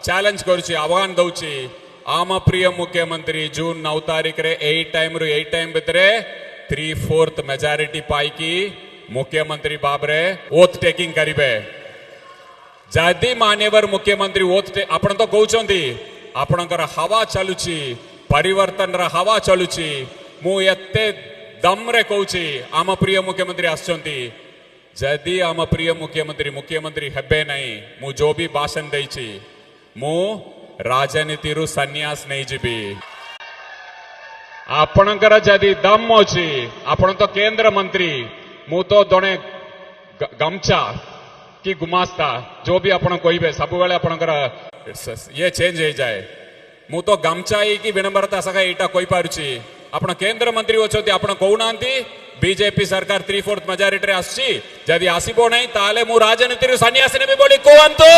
challenge करुची आह्वान दौची आम प्रिय मुख्यमंत्री जून 9 तारीख रे 8 टाइम भितरे 3/4 मेजॉरिटी पाइकी मुख्यमंत्री बाबरे ओथ टेकिंग करिबे जदि मान्यवर मुख्यमंत्री ओथ आपण तो कहउचंती आपणकर हवा चलुची परिवर्तन रा हवा चलुची मु एते दम रे कहउची आम प्रिय मुख्यमंत्री आछंती जदि आम प्रिय मुख्यमंत्री हेबे नहीं मु जो भी भाषण देछि मु राजनीति रु सन्यास नहीं जीबी आपणकर जदि दम अछि आपण तो केंद्र मंत्री मु तो जणे गमछा कि गुमास्ता जो भी आपण कहबे सब बेले आपणकर ये चेंज हो जाए मु तो गमछा की विनम्रता सका एटा कहि पारुछि आपण केंद्र मंत्री अछंती आपण कहउनांती बीजेपी सरकार 3/4 मेजॉरिटी रे आछि जदि आसीबो नहीं ताले मु राजनीति रु सन्यास नेबे बोली कहंतु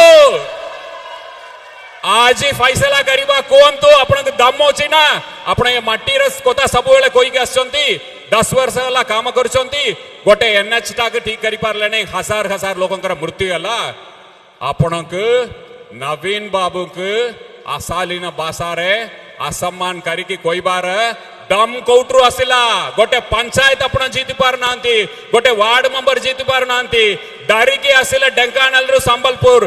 आज ही फैसला करिबा कहंतु आपण दम अछि ना आपण ये माटी रे कोता सब बेले कोई के आछंती 10 वर्ष होला काम करछंती गोटे एनएच टाक ठीक करि पारले नहीं हजार लोकंकर मृत्यु होला आपणक नवीन बाबू के अशालीन भाषा रे असम्मान करिकी कहबार दम कोउट्रु आसिला गोटे पंचायत आपण जीति पार नांती गोटे वार्ड मेंबर जीति पार नांती डारिकी आसिले ढेंकानाल रु संबलपुर